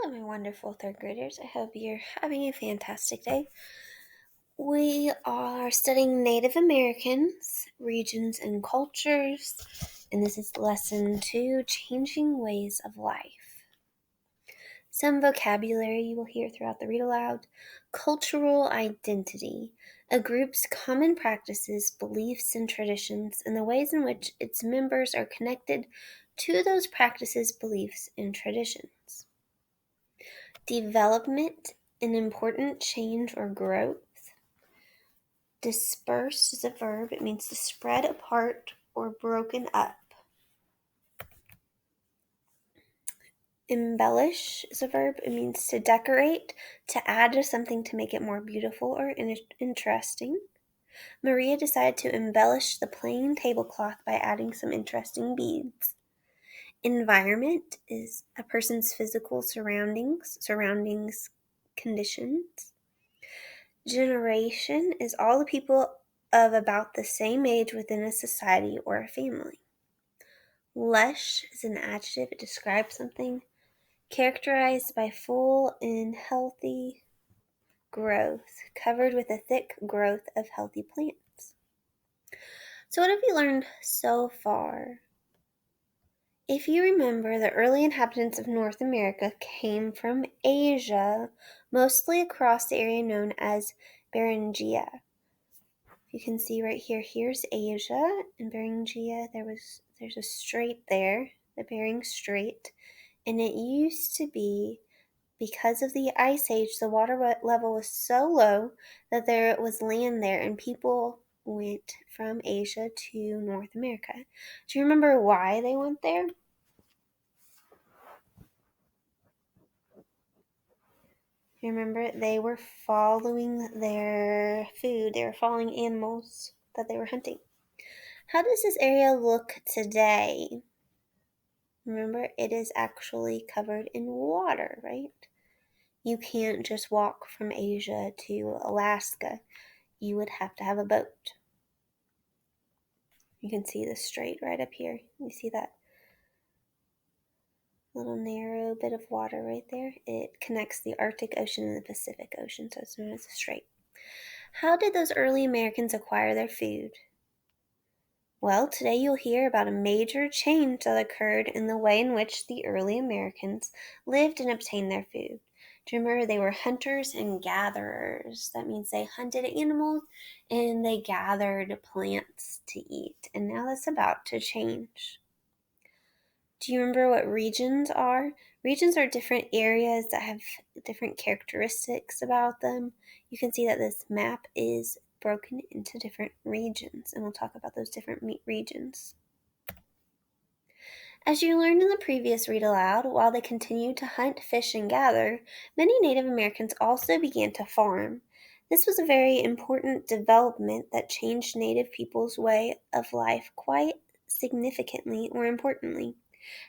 Hello, my wonderful third graders. I hope you're having a fantastic day. We are studying Native Americans, regions, and cultures, and this is lesson 2, Changing Ways of Life. Some vocabulary you will hear throughout the read aloud. Cultural identity, a group's common practices, beliefs, and traditions, and the ways in which its members are connected to those practices, beliefs, and traditions. Development, an important change or growth. Disperse is a verb. It means to spread apart or broken up. Embellish is a verb. It means to decorate, to add to something to make it more beautiful or interesting. Maria decided to embellish the plain tablecloth by adding some interesting beads. Environment is a person's physical surroundings, conditions. Generation is all the people of about the same age within a society or a family. Lush is an adjective. It describes something characterized by full and healthy growth, covered with a thick growth of healthy plants. So what have you learned so far? If you remember, the early inhabitants of North America came from Asia, mostly across the area known as Beringia. You can see right here, here's Asia and Beringia. There's a strait there, the Bering Strait, and it used to be, because of the Ice Age, the water level was so low that there was land there, and people went from Asia to North America. Do you remember why they went there? You remember they were following their food. They were following animals that they were hunting. How does this area look today? Remember, it is actually covered in water, right? You can't just walk from Asia to Alaska. You would have to have a boat. You can see the strait right up here. You see that little narrow bit of water right there? It connects the Arctic Ocean and the Pacific Ocean, so it's known as a strait. How did those early Americans acquire their food? Well, today you'll hear about a major change that occurred in the way in which the early Americans lived and obtained their food. Do you remember they were hunters and gatherers? That means they hunted animals and they gathered plants to eat. And now that's about to change. Do you remember what regions are? Regions are different areas that have different characteristics about them. You can see that this map is broken into different regions, and we'll talk about those different regions. As you learned in the previous read aloud, while they continued to hunt, fish, and gather, many Native Americans also began to farm. This was a very important development that changed Native people's way of life quite significantly or importantly.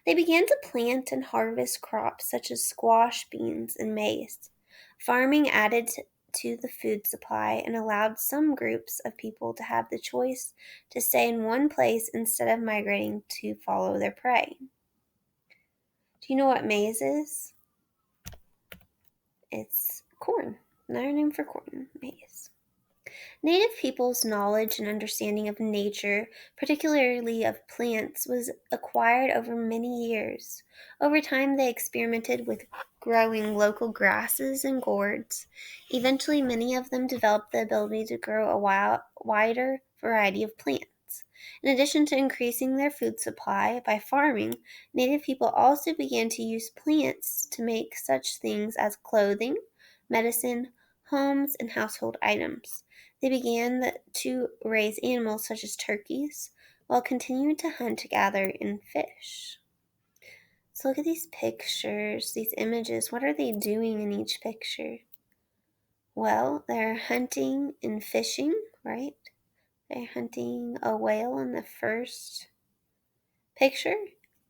They began to plant and harvest crops such as squash, beans, and maize. Farming added to the food supply and allowed some groups of people to have the choice to stay in one place instead of migrating to follow their prey. Do you know what maize is? It's corn. Another name for corn, maize. Native people's knowledge and understanding of nature, particularly of plants, was acquired over many years. Over time, they experimented with growing local grasses and gourds. Eventually, many of them developed the ability to grow a wider variety of plants. In addition to increasing their food supply by farming, Native people also began to use plants to make such things as clothing, medicine, homes, and household items. They began to raise animals such as turkeys, while continuing to hunt, gather, and fish. So look at these pictures, these images. What are they doing in each picture? Well, they're hunting and fishing, right? They're hunting a whale in the first picture,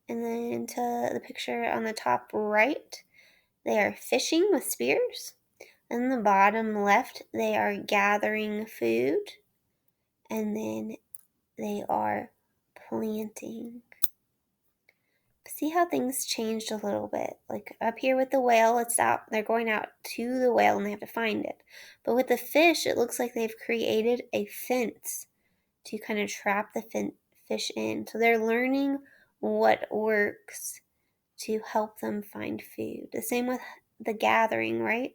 and then to the picture on the top right, they are fishing with spears. In the bottom left, they are gathering food, and then they are planting. See how things changed a little bit. Like up here with the whale, it's out, they're going out to the whale and they have to find it. But with the fish, it looks like they've created a fence to kind of trap the fish in. So they're learning what works to help them find food. The same with the gathering, right?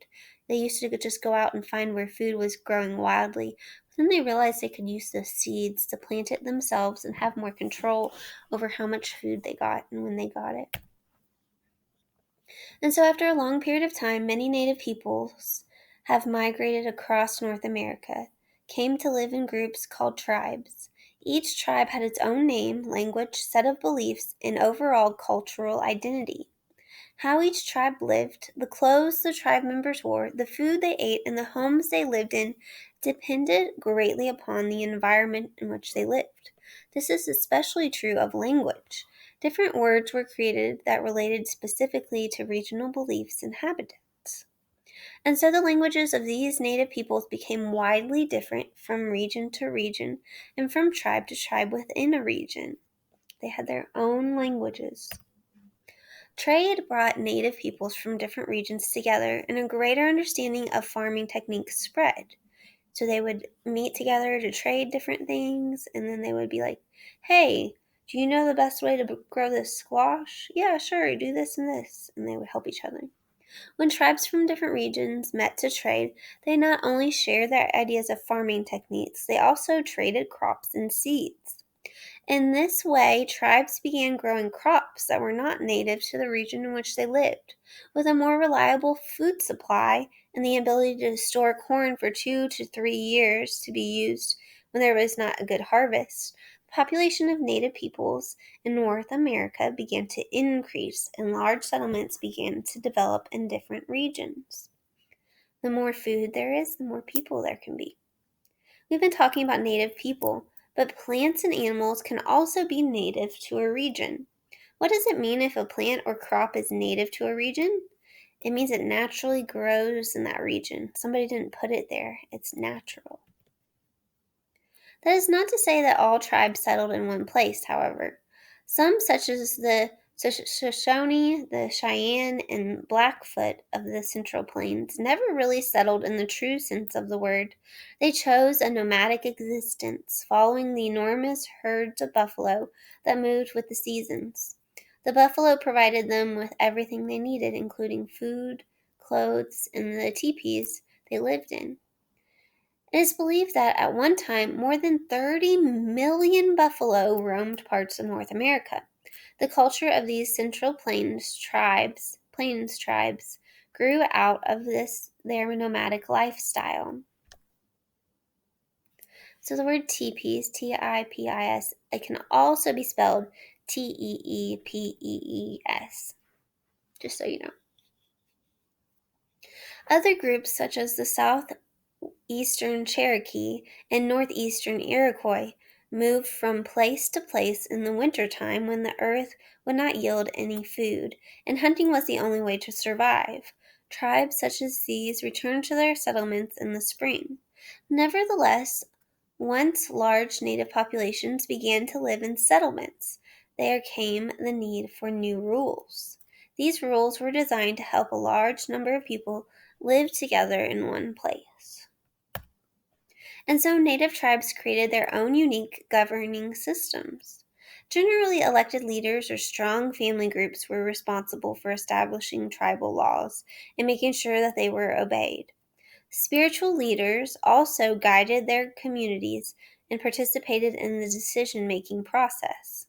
They used to just go out and find where food was growing wildly. Then they realized they could use the seeds to plant it themselves and have more control over how much food they got and when they got it. And so, after a long period of time, many native peoples have migrated across North America, came to live in groups called tribes. Each tribe had its own name, language, set of beliefs, and overall cultural identity. How each tribe lived, the clothes the tribe members wore, the food they ate, and the homes they lived in depended greatly upon the environment in which they lived. This is especially true of language. Different words were created that related specifically to regional beliefs and habitats. And so the languages of these native peoples became widely different from region to region and from tribe to tribe within a region. They had their own languages. Trade brought native peoples from different regions together, and a greater understanding of farming techniques spread. So they would meet together to trade different things, and then they would be like, hey, do you know the best way to grow this squash? Yeah, sure, do this and this. And they would help each other. When tribes from different regions met to trade, they not only shared their ideas of farming techniques, they also traded crops and seeds. In this way, tribes began growing crops that were not native to the region in which they lived. With a more reliable food supply and the ability to store corn for 2 to 3 years to be used when there was not a good harvest, the population of native peoples in North America began to increase and large settlements began to develop in different regions. The more food there is, the more people there can be. We've been talking about native people, but plants and animals can also be native to a region. What does it mean if a plant or crop is native to a region? It means it naturally grows in that region. Somebody didn't put it there, it's natural. That is not to say that all tribes settled in one place, however. Some, such as the Shoshone, the Cheyenne, and Blackfoot of the Central Plains, never really settled in the true sense of the word. They chose a nomadic existence, following the enormous herds of buffalo that moved with the seasons. The buffalo provided them with everything they needed, including food, clothes, and the teepees they lived in. It is believed that at one time more than 30 million buffalo roamed parts of North America. The culture of these Central Plains tribes grew out of their nomadic lifestyle. So the word teepees, T-I-P-I-S, it can also be spelled T-E-E-P-E-E-S, just so you know. Other groups such as the Southeastern Cherokee and Northeastern Iroquois moved from place to place in the wintertime when the earth would not yield any food, and hunting was the only way to survive. Tribes such as these returned to their settlements in the spring. Nevertheless, once large native populations began to live in settlements, there came the need for new rules. These rules were designed to help a large number of people live together in one place. And so native tribes created their own unique governing systems. Generally, elected leaders or strong family groups were responsible for establishing tribal laws and making sure that they were obeyed. Spiritual leaders also guided their communities and participated in the decision-making process.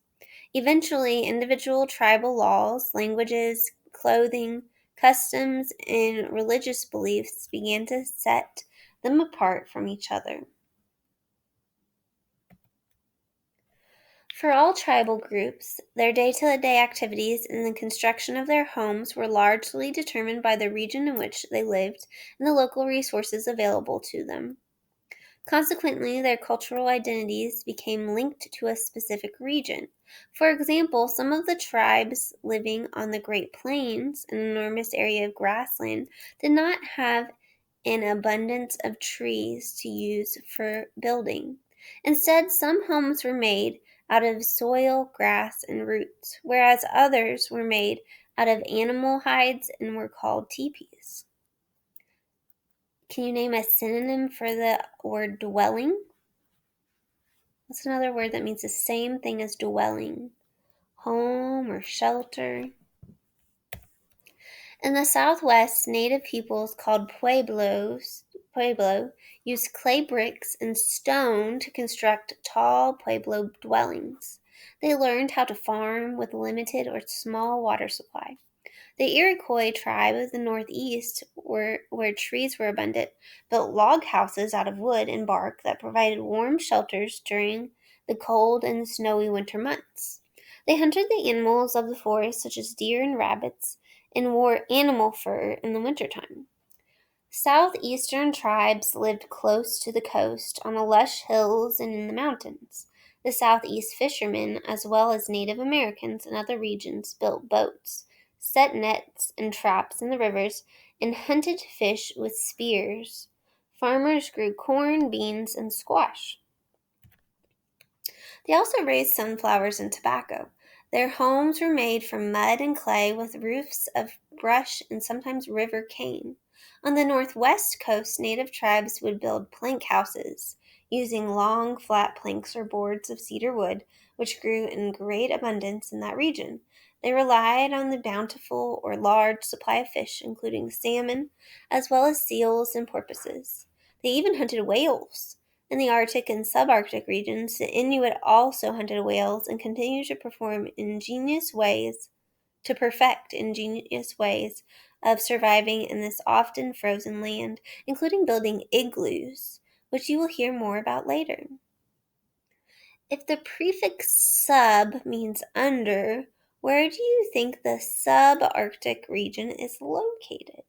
Eventually, individual tribal laws, languages, clothing, customs, and religious beliefs began to set them apart from each other. For all tribal groups, their day-to-day activities and the construction of their homes were largely determined by the region in which they lived and the local resources available to them. Consequently, their cultural identities became linked to a specific region. For example, some of the tribes living on the Great Plains, an enormous area of grassland, did not have an abundance of trees to use for building. Instead, some homes were made out of soil, grass, and roots, whereas others were made out of animal hides and were called teepees. Can you name a synonym for the word dwelling? What's another word that means the same thing as dwelling? Home or shelter? In the Southwest, native peoples called Pueblo used clay bricks and stone to construct tall Pueblo dwellings. They learned how to farm with limited or small water supply. The Iroquois tribe of the Northeast, where trees were abundant, built log houses out of wood and bark that provided warm shelters during the cold and snowy winter months. They hunted the animals of the forest, such as deer and rabbits, and wore animal fur in the wintertime. Southeastern tribes lived close to the coast, on the lush hills and in the mountains. The Southeast fishermen, as well as Native Americans in other regions, built boats, set nets and traps in the rivers, and hunted fish with spears. Farmers grew corn, beans, and squash. They also raised sunflowers and tobacco. Their homes were made from mud and clay with roofs of brush and sometimes river cane. On the northwest coast, native tribes would build plank houses using long, flat planks or boards of cedar wood, which grew in great abundance in that region. They relied on the bountiful or large supply of fish, including salmon, as well as seals and porpoises. They even hunted whales. In the Arctic and subarctic regions, the Inuit also hunted whales and continued to perfect ingenious ways of surviving in this often frozen land, including building igloos, which you will hear more about later. If the prefix sub means under, where do you think the subarctic region is located?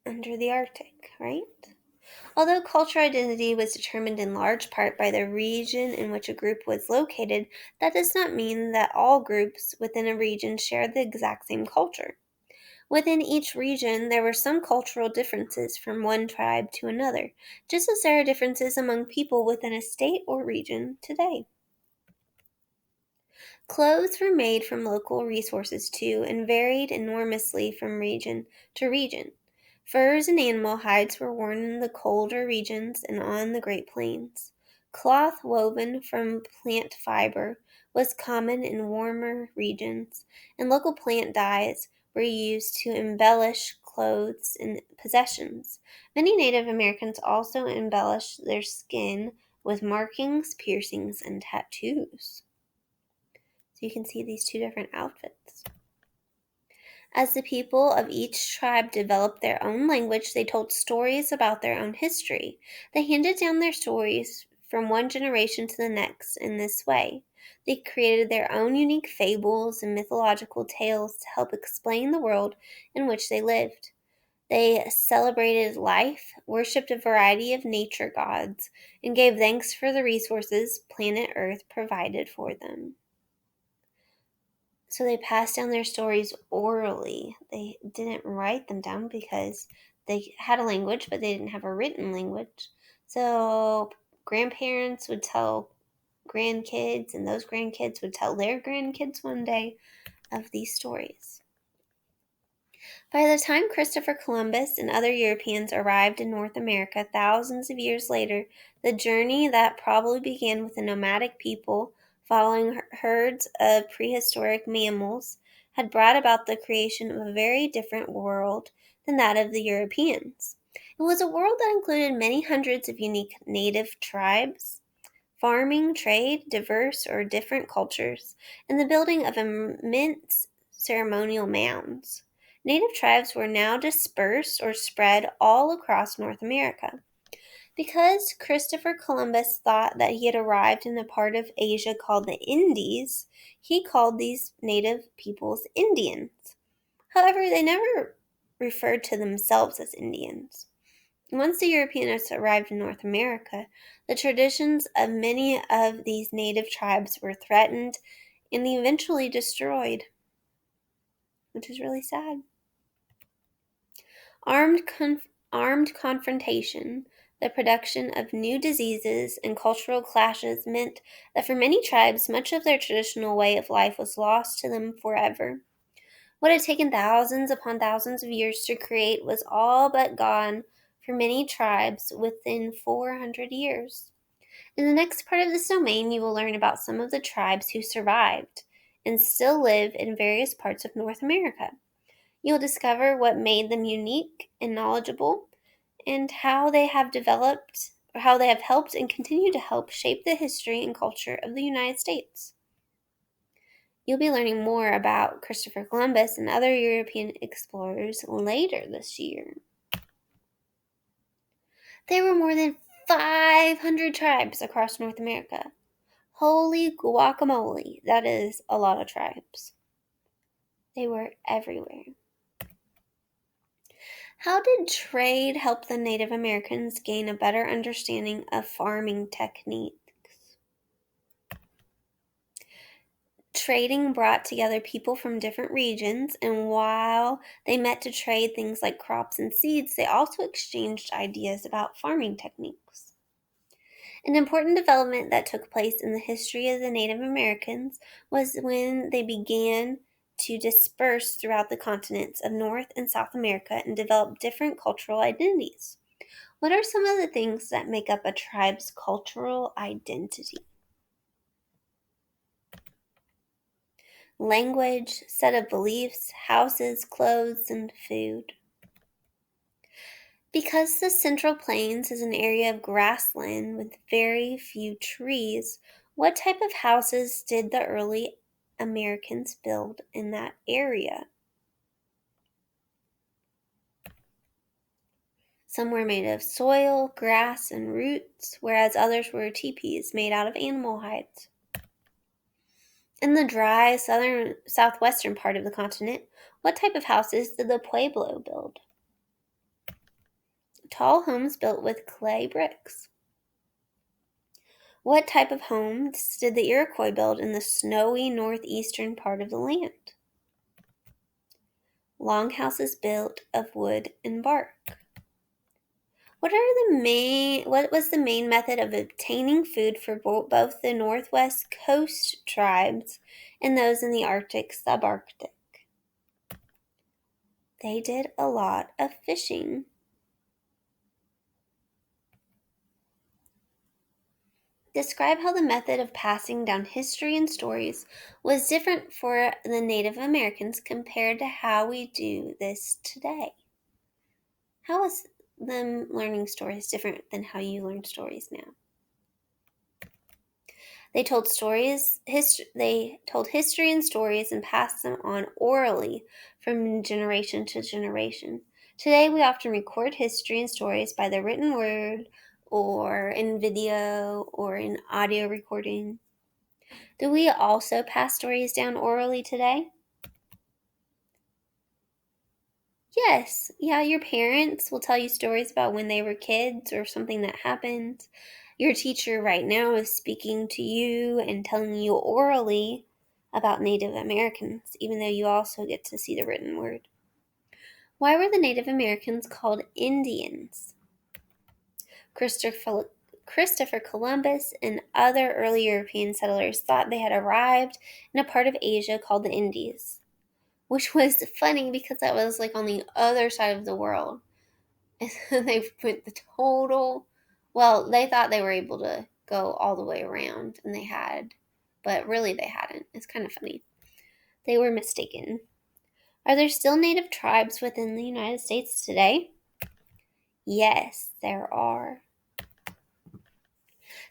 Under the Arctic, right? Although cultural identity was determined in large part by the region in which a group was located, that does not mean that all groups within a region shared the exact same culture. Within each region, there were some cultural differences from one tribe to another, just as there are differences among people within a state or region today. Clothes were made from local resources too and varied enormously from region to region. Furs and animal hides were worn in the colder regions and on the Great Plains. Cloth woven from plant fiber was common in warmer regions, and local plant dyes were used to embellish clothes and possessions. Many Native Americans also embellished their skin with markings, piercings, and tattoos. So you can see these two different outfits. As the people of each tribe developed their own language, they told stories about their own history. They handed down their stories from one generation to the next in this way. They created their own unique fables and mythological tales to help explain the world in which they lived. They celebrated life, worshipped a variety of nature gods, and gave thanks for the resources planet Earth provided for them. So they passed down their stories orally. They didn't write them down because they had a language, but they didn't have a written language. So grandparents would tell grandkids, and those grandkids would tell their grandkids one day of these stories. By the time Christopher Columbus and other Europeans arrived in North America thousands of years later, the journey that probably began with a nomadic people following herds of prehistoric mammals had brought about the creation of a very different world than that of the Europeans. It was a world that included many hundreds of unique native tribes, farming, trade, diverse or different cultures, and the building of immense ceremonial mounds. Native tribes were now dispersed or spread all across North America. Because Christopher Columbus thought that he had arrived in a part of Asia called the Indies, he called these native peoples Indians. However, they never referred to themselves as Indians. Once the Europeans arrived in North America, the traditions of many of these native tribes were threatened and eventually destroyed, which is really sad. Armed confrontation The production of new diseases and cultural clashes meant that for many tribes, much of their traditional way of life was lost to them forever. What had taken thousands upon thousands of years to create was all but gone for many tribes within 400 years. In the next part of this domain, you will learn about some of the tribes who survived and still live in various parts of North America. You'll discover what made them unique and knowledgeable, and how they have developed, or how they have helped and continue to help shape the history and culture of the United States. You'll be learning more about Christopher Columbus and other European explorers later this year. There were more than 500 tribes across North America. Holy guacamole, that is a lot of tribes. They were everywhere. How did trade help the Native Americans gain a better understanding of farming techniques? Trading brought together people from different regions, and while they met to trade things like crops and seeds, they also exchanged ideas about farming techniques. An important development that took place in the history of the Native Americans was when they began to disperse throughout the continents of North and South America and develop different cultural identities. What are some of the things that make up a tribe's cultural identity? Language, set of beliefs, houses, clothes, and food. Because the Central Plains is an area of grassland with very few trees, what type of houses did the early Americans build in that area? Some were made of soil, grass, and roots, whereas others were teepees made out of animal hides. In the dry southwestern part of the continent, what type of houses did the Pueblo build? Tall homes built with clay bricks. What type of homes did the Iroquois build in the snowy northeastern part of the land? Longhouses built of wood and bark. What was the main method of obtaining food for both the Northwest Coast tribes and those in the Arctic subarctic? They did a lot of fishing. Describe how the method of passing down history and stories was different for the Native Americans compared to how we do this today. How was them learning stories different than how you learn stories now? They told history and stories and passed them on orally from generation to generation. Today we often record history and stories by the written word or in video or in audio recording. Do we also pass stories down orally today? Yes. Yeah, your parents will tell you stories about when they were kids or something that happened. Your teacher right now is speaking to you and telling you orally about Native Americans, even though you also get to see the written word. Why were the Native Americans called Indians? Christopher Columbus and other early European settlers thought they had arrived in a part of Asia called the Indies, which was funny because that was like on the other side of the world. And they went they thought they were able to go all the way around, and they had, but really they hadn't. It's kind of funny. They were mistaken. Are there still native tribes within the United States today? Yes, there are.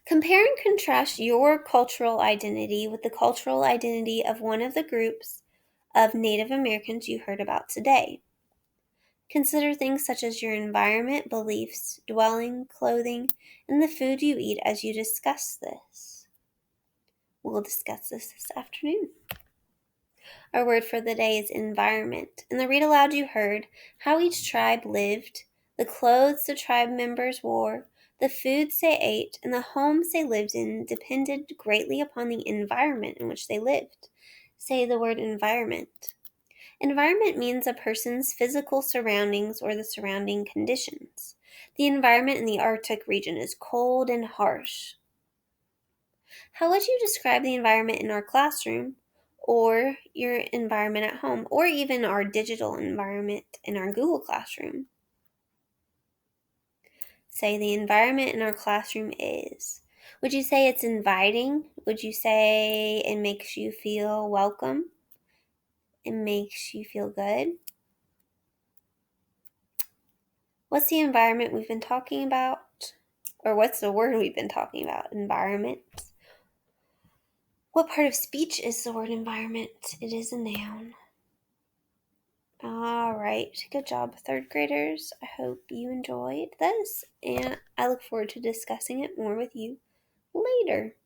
Compare and contrast your cultural identity with the cultural identity of one of the groups of Native Americans you heard about today. Consider things such as your environment, beliefs, dwelling, clothing, and the food you eat as you discuss this. We'll discuss this afternoon. Our word for the day is environment. In the read aloud you heard how each tribe lived, the clothes the tribe members wore, the foods they ate, and the homes they lived in depended greatly upon the environment in which they lived. Say the word environment. Environment means a person's physical surroundings or the surrounding conditions. The environment in the Arctic region is cold and harsh. How would you describe the environment in our classroom, or your environment at home, or even our digital environment in our Google Classroom? Say the environment in our classroom is. Would you say it's inviting? Would you say it makes you feel welcome? It makes you feel good? What's the environment we've been talking about? Or what's the word we've been talking about? Environment. What part of speech is the word environment? It is a noun. All right, good job, third graders. I hope you enjoyed this, and I look forward to discussing it more with you later.